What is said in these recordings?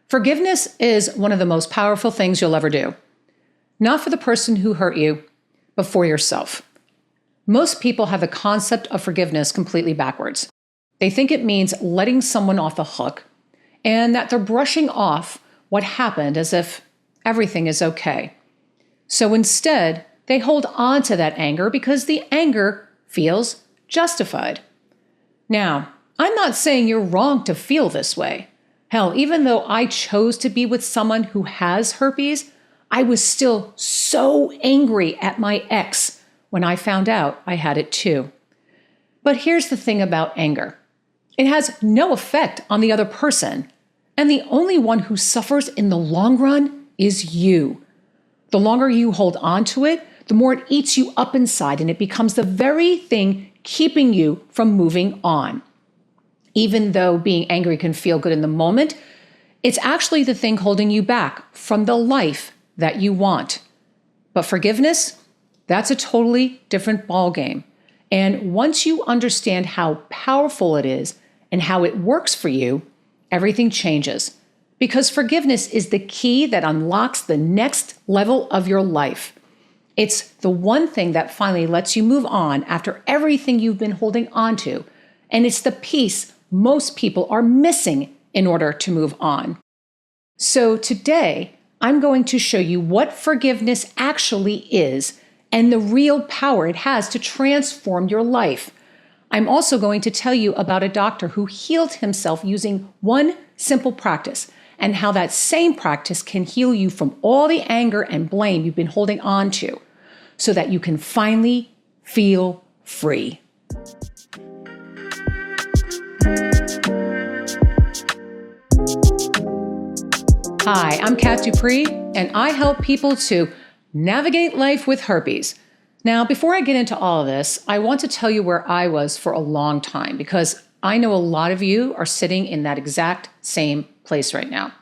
Forgiveness is one of the most powerful things you'll ever do. Not for the person who hurt you, but for yourself. Most people have the concept of forgiveness completely backwards. They think it means letting someone off the hook and that they're brushing off what happened as if everything is okay. So instead, they hold on to that anger because the anger feels justified. Now, I'm not saying you're wrong to feel this way. Hell, even though I chose to be with someone who has herpes, I was still so angry at my ex when I found out I had it too. But here's the thing about anger. It has no effect on the other person, and the only one who suffers in the long run is you. The longer you hold on to it, the more it eats you up inside, and it becomes the very thing keeping you from moving on. Even though being angry can feel good in the moment, it's actually the thing holding you back from the life that you want. But forgiveness, that's a totally different ballgame. And once you understand how powerful it is and how it works for you, everything changes. Because forgiveness is the key that unlocks the next level of your life. It's the one thing that finally lets you move on after everything you've been holding on to. And it's the piece most people are missing in order to move on. So today, I'm going to show you what forgiveness actually is and the real power it has to transform your life. I'm also going to tell you about a doctor who healed himself using one simple practice and how that same practice can heal you from all the anger and blame you've been holding on to so that you can finally feel free. Hi, I'm Kat Dupree, and I help people to navigate life with herpes. Now, before I get into all of this, I want to tell you where I was for a long time because I know a lot of you are sitting in that exact same place right now.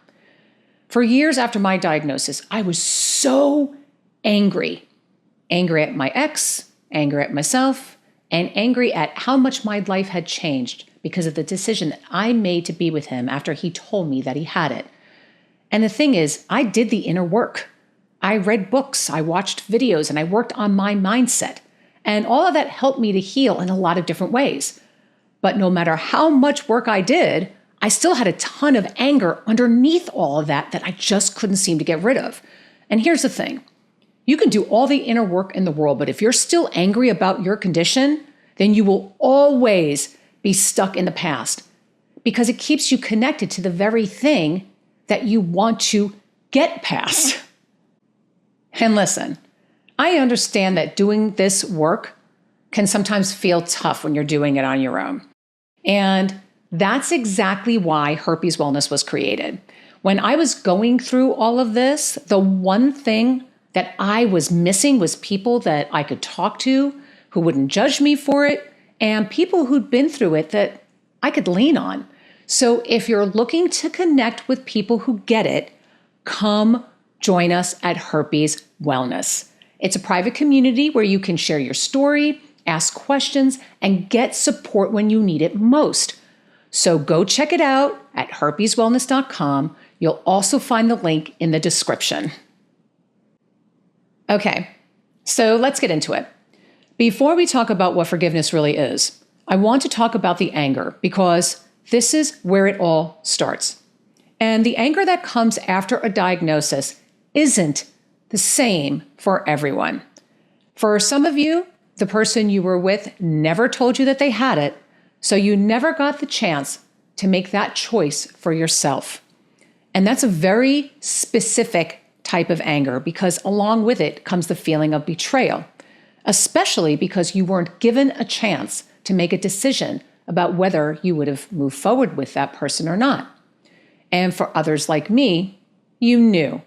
For years after my diagnosis, I was so angry. Angry at my ex, angry at myself, and angry at how much my life had changed because of the decision that I made to be with him after he told me that he had it. And the thing is, I did the inner work. I read books, I watched videos, and I worked on my mindset. And all of that helped me to heal in a lot of different ways. But no matter how much work I did, I still had a ton of anger underneath all of that I just couldn't seem to get rid of. And here's the thing. You can do all the inner work in the world, but if you're still angry about your condition, then you will always be stuck in the past because it keeps you connected to the very thing that you want to get past. And listen, I understand that doing this work can sometimes feel tough when you're doing it on your own. And that's exactly why Herpes Wellness was created. When I was going through all of this, the one thing that I was missing was people that I could talk to who wouldn't judge me for it and people who'd been through it that I could lean on. So if you're looking to connect with people who get it, come join us at Herpes Wellness. It's a private community where you can share your story, ask questions, and get support when you need it most. So go check it out at herpeswellness.com. You'll also find the link in the description. Okay, so let's get into it. Before we talk about what forgiveness really is, I want to talk about the anger because this is where it all starts. And the anger that comes after a diagnosis isn't the same for everyone. For some of you, the person you were with never told you that they had it, so you never got the chance to make that choice for yourself. And that's a very specific type of anger because along with it comes the feeling of betrayal, especially because you weren't given a chance to make a decision about whether you would have moved forward with that person or not. And for others like me, you knew.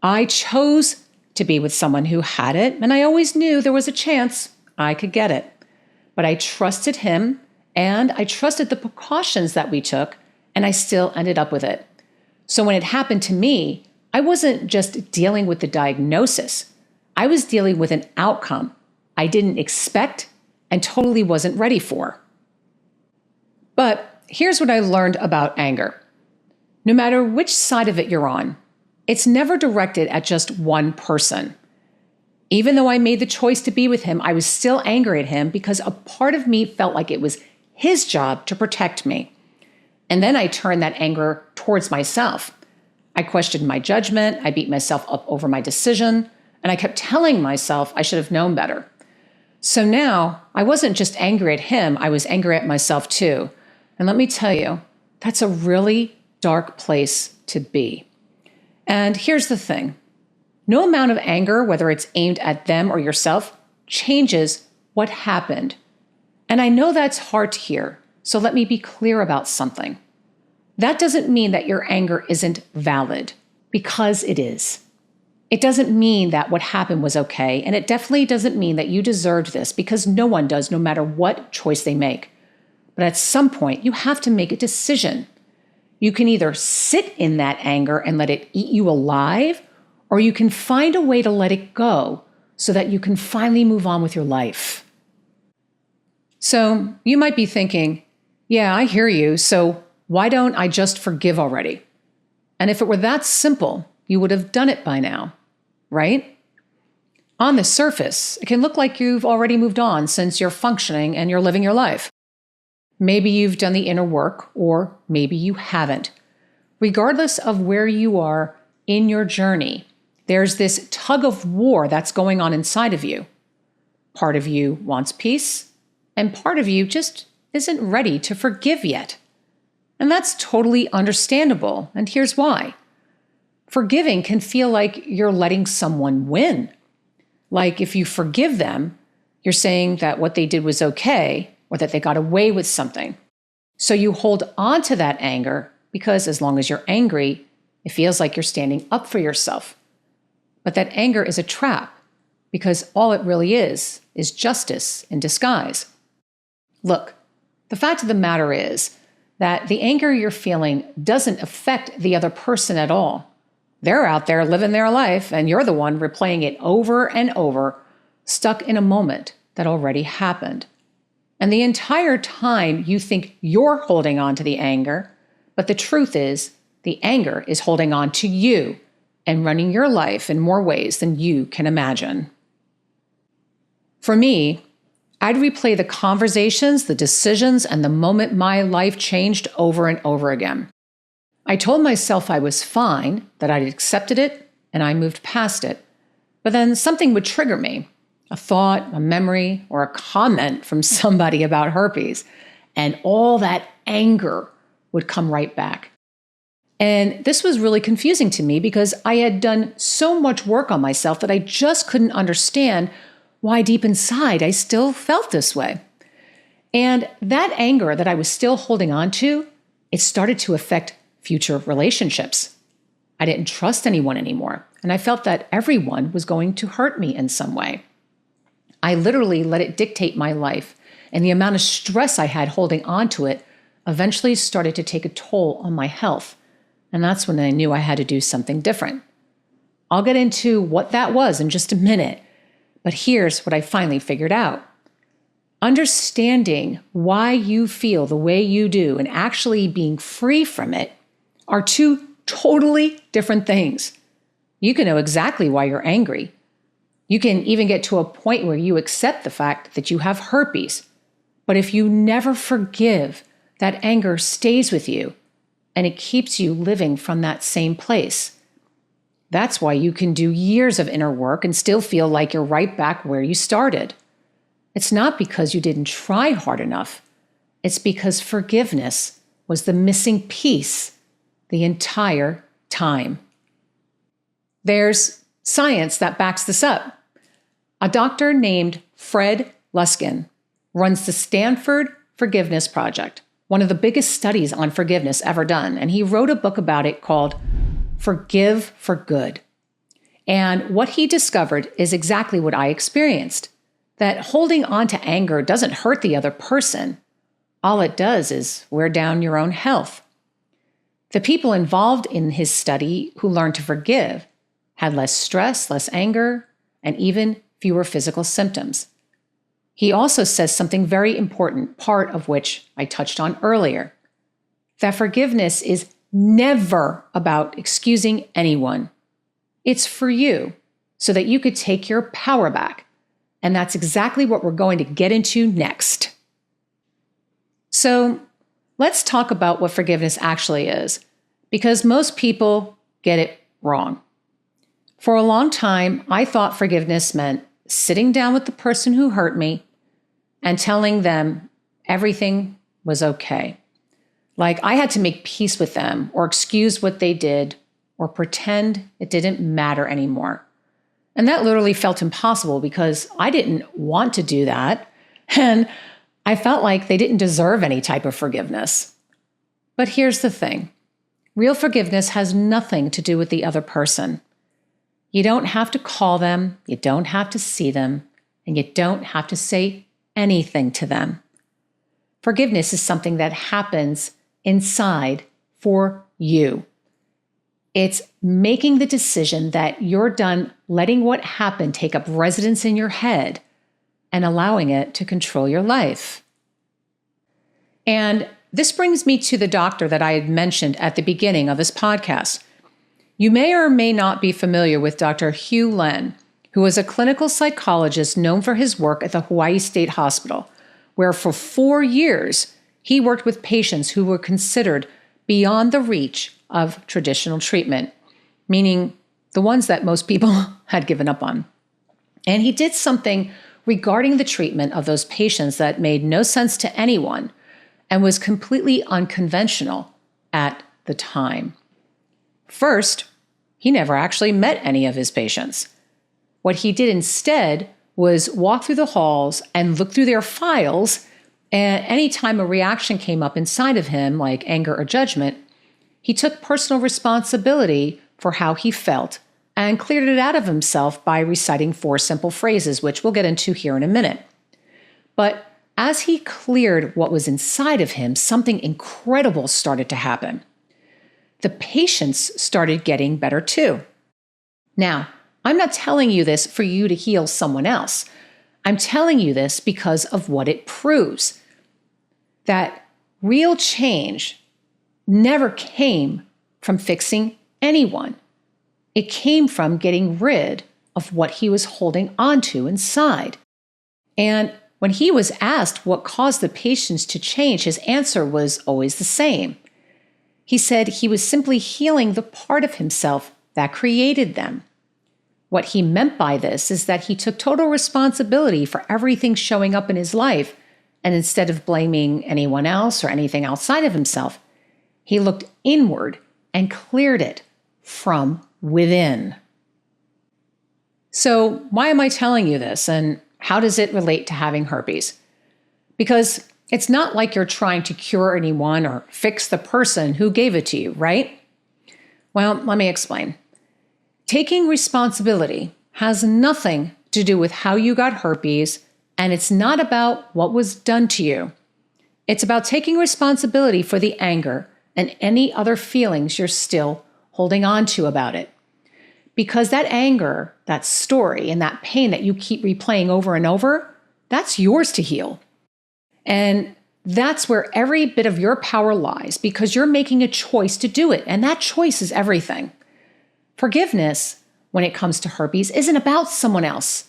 I chose to be with someone who had it, and I always knew there was a chance I could get it. But I trusted him, and I trusted the precautions that we took, and I still ended up with it. So when it happened to me, I wasn't just dealing with the diagnosis. I was dealing with an outcome I didn't expect and totally wasn't ready for. But here's what I learned about anger. No matter which side of it you're on, it's never directed at just one person. Even though I made the choice to be with him, I was still angry at him because a part of me felt like it was his job to protect me. And then I turned that anger towards myself. I questioned my judgment, I beat myself up over my decision, and I kept telling myself I should have known better. So now, I wasn't just angry at him, I was angry at myself too. And let me tell you, that's a really dark place to be. And here's the thing. No amount of anger, whether it's aimed at them or yourself, changes what happened. And I know that's hard to hear, so let me be clear about something. That doesn't mean that your anger isn't valid, because it is. It doesn't mean that what happened was okay, and it definitely doesn't mean that you deserved this, because no one does, no matter what choice they make. But at some point, you have to make a decision. You can either sit in that anger and let it eat you alive, or you can find a way to let it go so that you can finally move on with your life. So you might be thinking, yeah, I hear you, so why don't I just forgive already? And if it were that simple, you would have done it by now, right? On the surface, it can look like you've already moved on since you're functioning and you're living your life. Maybe you've done the inner work, or maybe you haven't. Regardless of where you are in your journey, there's this tug of war that's going on inside of you. Part of you wants peace, and part of you just isn't ready to forgive yet. And that's totally understandable, and here's why. Forgiving can feel like you're letting someone win. Like if you forgive them, you're saying that what they did was okay, or that they got away with something. So you hold on to that anger because as long as you're angry, it feels like you're standing up for yourself. But that anger is a trap because all it really is justice in disguise. Look, the fact of the matter is that the anger you're feeling doesn't affect the other person at all. They're out there living their life, and you're the one replaying it over and over, stuck in a moment that already happened. And the entire time you think you're holding on to the anger, but the truth is the anger is holding on to you and running your life in more ways than you can imagine. For me, I'd replay the conversations, the decisions, and the moment my life changed over and over again. I told myself I was fine, that I'd accepted it, and I moved past it. But then something would trigger me. A thought, a memory, or a comment from somebody about herpes, and all that anger would come right back. And this was really confusing to me because I had done so much work on myself that I just couldn't understand why deep inside I still felt this way. And that anger that I was still holding on to, it started to affect future relationships. I didn't trust anyone anymore, and I felt that everyone was going to hurt me in some way. I literally let it dictate my life, and the amount of stress I had holding on to it eventually started to take a toll on my health, and that's when I knew I had to do something different. I'll get into what that was in just a minute, but here's what I finally figured out. Understanding why you feel the way you do and actually being free from it are two totally different things. You can know exactly why you're angry. You can even get to a point where you accept the fact that you have herpes. But if you never forgive, that anger stays with you and it keeps you living from that same place. That's why you can do years of inner work and still feel like you're right back where you started. It's not because you didn't try hard enough. It's because forgiveness was the missing piece the entire time. There's science that backs this up. A doctor named Fred Luskin runs the Stanford Forgiveness Project, one of the biggest studies on forgiveness ever done, and he wrote a book about it called Forgive for Good. And what he discovered is exactly what I experienced, that holding on to anger doesn't hurt the other person. All it does is wear down your own health. The people involved in his study who learned to forgive had less stress, less anger, and even fewer physical symptoms. He also says something very important, part of which I touched on earlier, that forgiveness is never about excusing anyone. It's for you, so that you could take your power back. And that's exactly what we're going to get into next. So let's talk about what forgiveness actually is, because most people get it wrong. For a long time, I thought forgiveness meant sitting down with the person who hurt me and telling them everything was okay. Like I had to make peace with them or excuse what they did or pretend it didn't matter anymore. And that literally felt impossible because I didn't want to do that. And I felt like they didn't deserve any type of forgiveness. But here's the thing. Real forgiveness has nothing to do with the other person. You don't have to call them, you don't have to see them, and you don't have to say anything to them. Forgiveness is something that happens inside for you. It's making the decision that you're done letting what happened take up residence in your head and allowing it to control your life. And this brings me to the doctor that I had mentioned at the beginning of this podcast. You may or may not be familiar with Dr. Hew Len, who was a clinical psychologist known for his work at the Hawaii State Hospital, where for 4 years he worked with patients who were considered beyond the reach of traditional treatment, meaning the ones that most people had given up on. And he did something regarding the treatment of those patients that made no sense to anyone and was completely unconventional at the time. First, he never actually met any of his patients. What he did instead was walk through the halls and look through their files, and anytime a reaction came up inside of him, like anger or judgment, he took personal responsibility for how he felt and cleared it out of himself by reciting 4 simple phrases, which we'll get into here in a minute. But as he cleared what was inside of him, something incredible started to happen. The patients started getting better too. Now, I'm not telling you this for you to heal someone else. I'm telling you this because of what it proves. That real change never came from fixing anyone. It came from getting rid of what he was holding onto inside. And when he was asked what caused the patients to change, his answer was always the same. He said he was simply healing the part of himself that created them. What he meant by this is that he took total responsibility for everything showing up in his life, and instead of blaming anyone else or anything outside of himself, he looked inward and cleared it from within. So why am I telling you this, and how does it relate to having herpes? Because it's not like you're trying to cure anyone or fix the person who gave it to you, right? Well, let me explain. Taking responsibility has nothing to do with how you got herpes, and it's not about what was done to you. It's about taking responsibility for the anger and any other feelings you're still holding on to about it. Because that anger, that story, and that pain that you keep replaying over and over, that's yours to heal. And that's where every bit of your power lies, because you're making a choice to do it, and that choice is everything. Forgiveness, when it comes to herpes, isn't about someone else.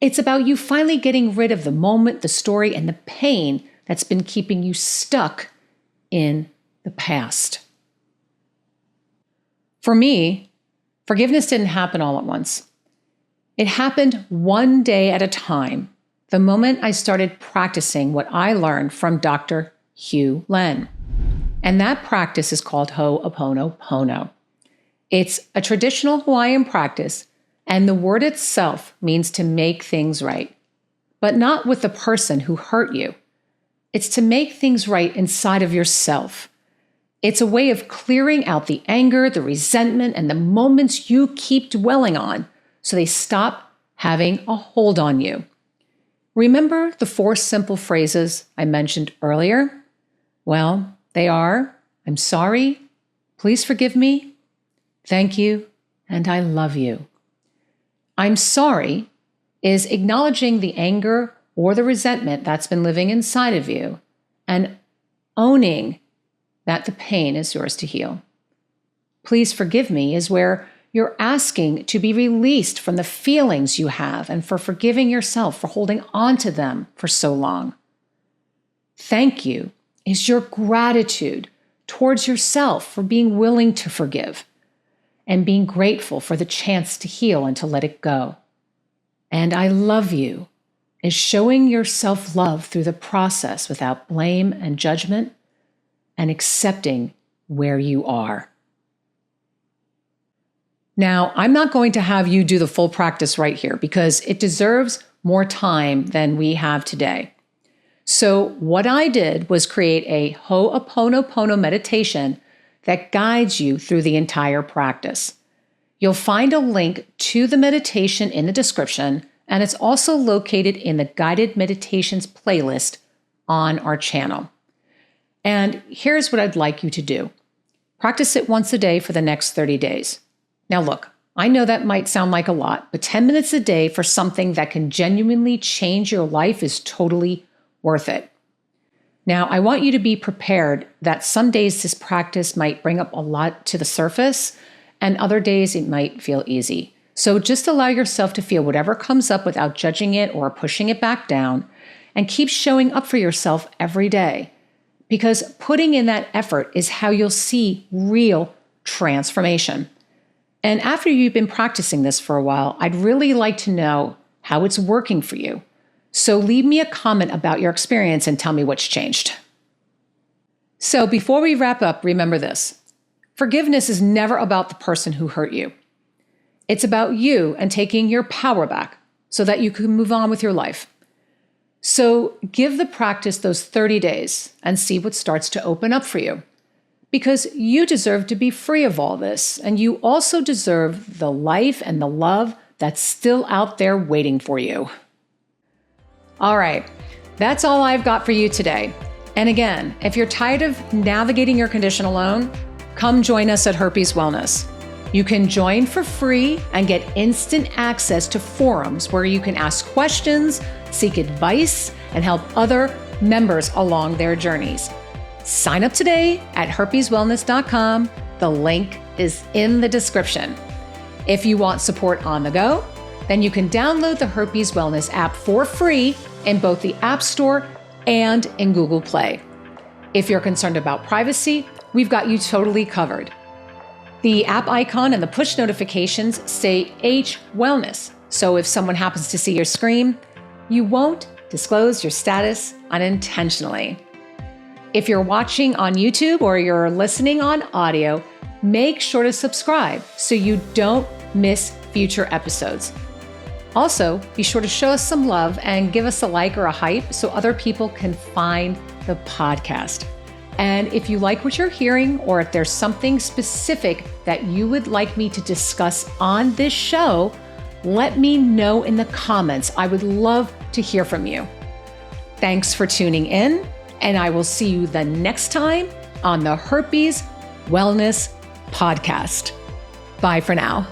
It's about you finally getting rid of the moment, the story, and the pain that's been keeping you stuck in the past. For me, forgiveness didn't happen all at once. It happened one day at a time, the moment I started practicing what I learned from Dr. Hew Len. And that practice is called Ho'oponopono. It's a traditional Hawaiian practice, and the word itself means to make things right, but not with the person who hurt you. It's to make things right inside of yourself. It's a way of clearing out the anger, the resentment, and the moments you keep dwelling on so they stop having a hold on you. Remember the 4 simple phrases I mentioned earlier? Well, they are, I'm sorry, please forgive me, thank you, and I love you. I'm sorry is acknowledging the anger or the resentment that's been living inside of you and owning that the pain is yours to heal. Please forgive me is where you're asking to be released from the feelings you have and for forgiving yourself for holding on to them for so long. Thank you is your gratitude towards yourself for being willing to forgive and being grateful for the chance to heal and to let it go. And I love you is showing your self-love through the process without blame and judgment and accepting where you are. Now, I'm not going to have you do the full practice right here because it deserves more time than we have today. So what I did was create a Ho'oponopono meditation that guides you through the entire practice. You'll find a link to the meditation in the description, and it's also located in the Guided Meditations playlist on our channel. And here's what I'd like you to do. Practice it once a day for the next 30 days. Now look, I know that might sound like a lot, but 10 minutes a day for something that can genuinely change your life is totally worth it. Now, I want you to be prepared that some days this practice might bring up a lot to the surface, and other days it might feel easy. So just allow yourself to feel whatever comes up without judging it or pushing it back down, and keep showing up for yourself every day. Because putting in that effort is how you'll see real transformation. And after you've been practicing this for a while, I'd really like to know how it's working for you. So leave me a comment about your experience and tell me what's changed. So before we wrap up, remember this. Forgiveness is never about the person who hurt you. It's about you and taking your power back so that you can move on with your life. So give the practice those 30 days and see what starts to open up for you. Because you deserve to be free of all this, and you also deserve the life and the love that's still out there waiting for you. All right, that's all I've got for you today. And again, if you're tired of navigating your condition alone, come join us at Herpes Wellness. You can join for free and get instant access to forums where you can ask questions, seek advice, and help other members along their journeys. Sign up today at herpeswellness.com. The link is in the description. If you want support on the go, then you can download the Herpes Wellness app for free in both the App Store and in Google Play. If you're concerned about privacy, we've got you totally covered. The app icon and the push notifications say H Wellness, so if someone happens to see your screen, you won't disclose your status unintentionally. If you're watching on YouTube or you're listening on audio, make sure to subscribe so you don't miss future episodes. Also, be sure to show us some love and give us a like or a hype so other people can find the podcast. And if you like what you're hearing, or if there's something specific that you would like me to discuss on this show, let me know in the comments. I would love to hear from you. Thanks for tuning in, and I will see you the next time on the Herpes Wellness Podcast. Bye for now.